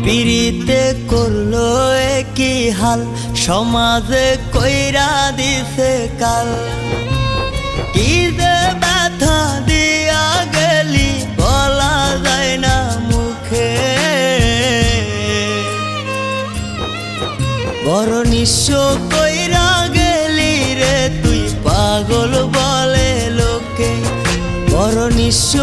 পিরিতে করলো কি হাল, সমাজে কইরা দিছে কাল। কি যে ব্যথা দিয়া গেলি বলা যায় না মুখে, বড় নিঃস্ব কইরা গেলি রে তুই পাগল বলে লোকে, বড় নিঃস্ব